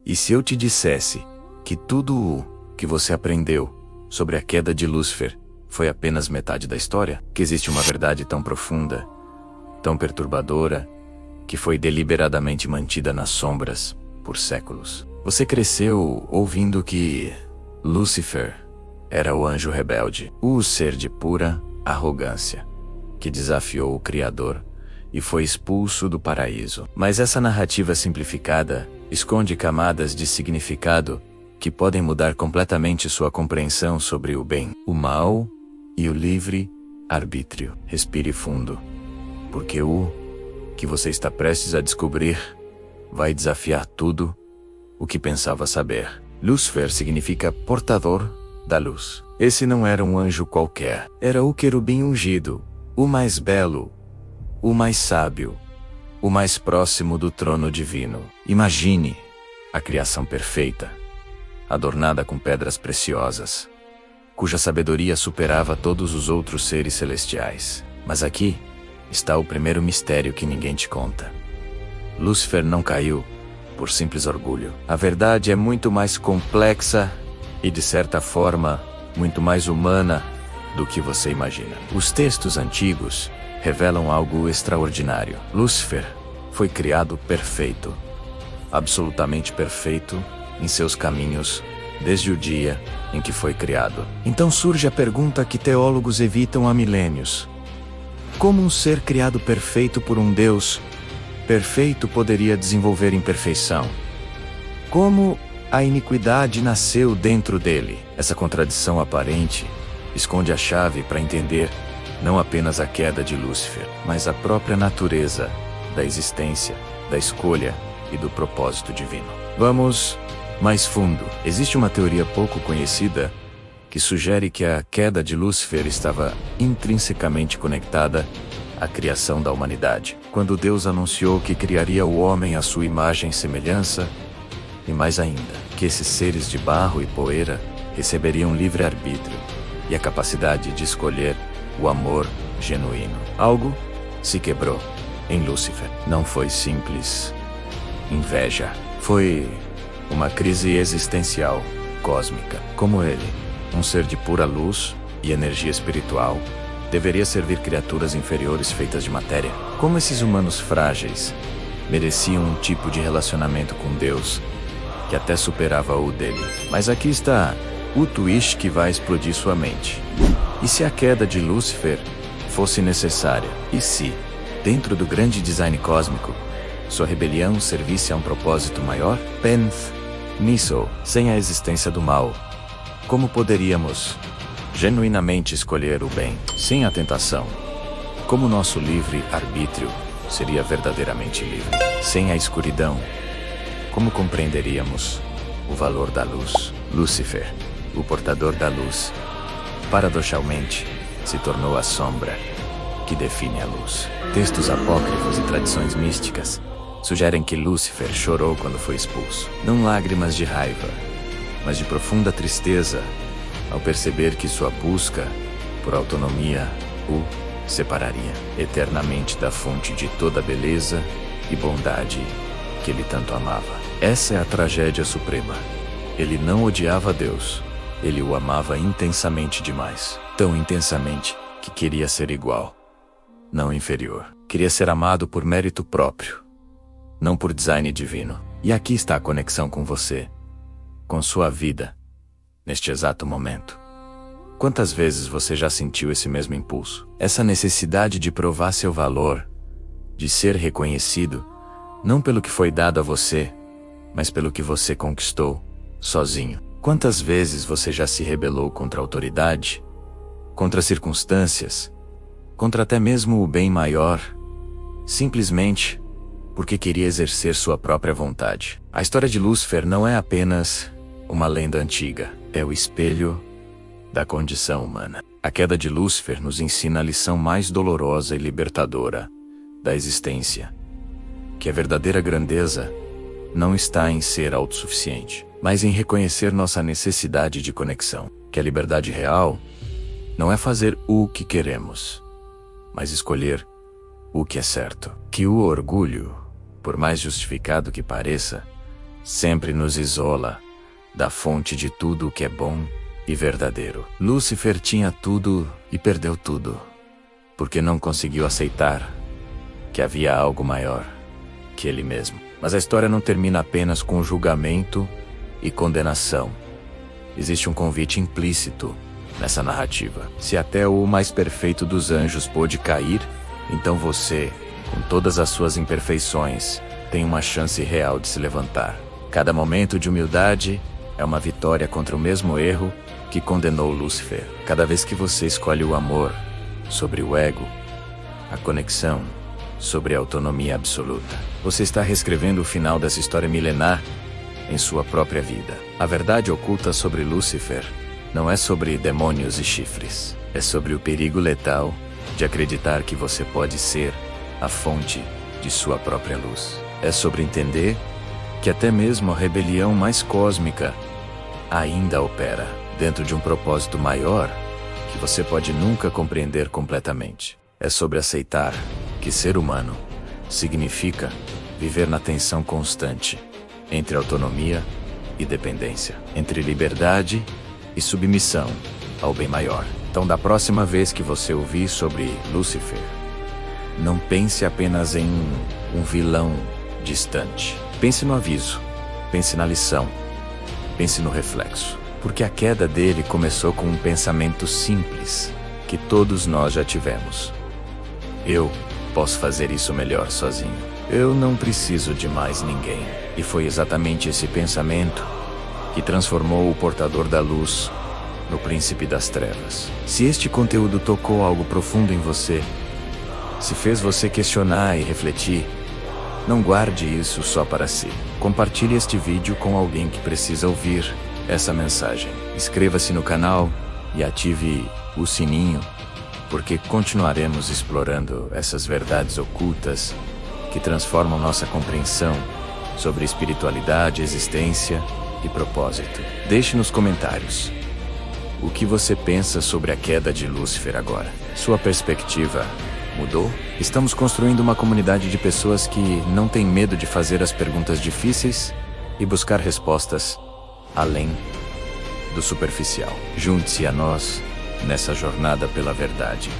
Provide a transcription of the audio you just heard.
E se eu te dissesse que tudo o que você aprendeu sobre a queda de Lúcifer foi apenas metade da história? Que existe uma verdade tão profunda, tão perturbadora, que foi deliberadamente mantida nas sombras por séculos. Você cresceu ouvindo que Lúcifer era o anjo rebelde, o ser de pura arrogância, que desafiou o Criador e foi expulso do paraíso. Mas essa narrativa simplificada esconde camadas de significado que podem mudar completamente sua compreensão sobre o bem, o mal e o livre arbítrio. Respire fundo, porque o que você está prestes a descobrir vai desafiar tudo o que pensava saber. Lúcifer significa portador da luz. Esse não era um anjo qualquer. Era o querubim ungido, o mais belo, o mais sábio, o mais próximo do trono divino. Imagine a criação perfeita, adornada com pedras preciosas, cuja sabedoria superava todos os outros seres celestiais. Mas aqui está o primeiro mistério que ninguém te conta. Lúcifer não caiu por simples orgulho. A verdade é muito mais complexa e, de certa forma, muito mais humana do que você imagina. Os textos antigos revelam algo extraordinário. Lúcifer foi criado perfeito, absolutamente perfeito em seus caminhos desde o dia em que foi criado. Então surge a pergunta que teólogos evitam há milênios: como um ser criado perfeito por um Deus perfeito poderia desenvolver imperfeição? Como a iniquidade nasceu dentro dele? Essa contradição aparente esconde a chave para entender não apenas a queda de Lúcifer, mas a própria natureza da existência, da escolha e do propósito divino. Vamos mais fundo. Existe uma teoria pouco conhecida que sugere que a queda de Lúcifer estava intrinsecamente conectada à criação da humanidade. Quando Deus anunciou que criaria o homem à sua imagem e semelhança, e mais ainda, que esses seres de barro e poeira receberiam livre-arbítrio e a capacidade de escolher o amor genuíno. Algo se quebrou em Lúcifer. Não foi simples inveja. Foi uma crise existencial, cósmica. Como ele, um ser de pura luz e energia espiritual, deveria servir criaturas inferiores feitas de matéria? Como esses humanos frágeis mereciam um tipo de relacionamento com Deus que até superava o dele? Mas aqui está o twist que vai explodir sua mente. E se a queda de Lúcifer fosse necessária? E se, dentro do grande design cósmico, sua rebelião servisse a um propósito maior? Pense nisso. Sem a existência do mal, como poderíamos genuinamente escolher o bem? Sem a tentação, como nosso livre-arbítrio seria verdadeiramente livre? Sem a escuridão, como compreenderíamos o valor da luz? Lúcifer, o portador da luz, paradoxalmente, se tornou a sombra que define a luz. Textos apócrifos e tradições místicas sugerem que Lúcifer chorou quando foi expulso. Não lágrimas de raiva, mas de profunda tristeza ao perceber que sua busca por autonomia o separaria eternamente da fonte de toda a beleza e bondade que ele tanto amava. Essa é a tragédia suprema. Ele não odiava Deus, ele o amava intensamente demais. Tão intensamente que queria ser igual, não inferior. Queria ser amado por mérito próprio, não por design divino. E aqui está a conexão com você, com sua vida, neste exato momento. Quantas vezes você já sentiu esse mesmo impulso? Essa necessidade de provar seu valor, de ser reconhecido, não pelo que foi dado a você, mas pelo que você conquistou, sozinho. Quantas vezes você já se rebelou contra a autoridade, contra circunstâncias, contra até mesmo o bem maior, simplesmente porque queria exercer sua própria vontade? A história de Lúcifer não é apenas uma lenda antiga, é o espelho da condição humana. A queda de Lúcifer nos ensina a lição mais dolorosa e libertadora da existência, que a verdadeira grandeza não está em ser autossuficiente, mas em reconhecer nossa necessidade de conexão. Que a liberdade real não é fazer o que queremos, mas escolher o que é certo. Que o orgulho, por mais justificado que pareça, sempre nos isola da fonte de tudo o que é bom e verdadeiro. Lúcifer tinha tudo e perdeu tudo, porque não conseguiu aceitar que havia algo maior que ele mesmo. Mas a história não termina apenas com julgamento e condenação. Existe um convite implícito nessa narrativa. Se até o mais perfeito dos anjos pôde cair, então você, com todas as suas imperfeições, tem uma chance real de se levantar. Cada momento de humildade é uma vitória contra o mesmo erro que condenou Lúcifer. Cada vez que você escolhe o amor sobre o ego, a conexão sobre a autonomia absoluta, você está reescrevendo o final dessa história milenar em sua própria vida. A verdade oculta sobre Lúcifer não é sobre demônios e chifres. É sobre o perigo letal de acreditar que você pode ser a fonte de sua própria luz. É sobre entender que até mesmo a rebelião mais cósmica ainda opera dentro de um propósito maior que você pode nunca compreender completamente. É sobre aceitar que ser humano significa viver na tensão constante entre autonomia e dependência, entre liberdade e submissão ao bem maior. Então, da próxima vez que você ouvir sobre Lúcifer, não pense apenas em um vilão distante. Pense no aviso, pense na lição, pense no reflexo. Porque a queda dele começou com um pensamento simples que todos nós já tivemos. Eu posso fazer isso melhor sozinho. Eu não preciso de mais ninguém. E foi exatamente esse pensamento que transformou o portador da luz no príncipe das trevas. Se este conteúdo tocou algo profundo em você, se fez você questionar e refletir, não guarde isso só para si. Compartilhe este vídeo com alguém que precisa ouvir essa mensagem. Inscreva-se no canal e ative o sininho, porque continuaremos explorando essas verdades ocultas que transformam nossa compreensão sobre espiritualidade, existência e propósito. Deixe nos comentários o que você pensa sobre a queda de Lúcifer agora. Sua perspectiva mudou? Estamos construindo uma comunidade de pessoas que não têm medo de fazer as perguntas difíceis e buscar respostas além do superficial. Junte-se a nós nessa jornada pela verdade.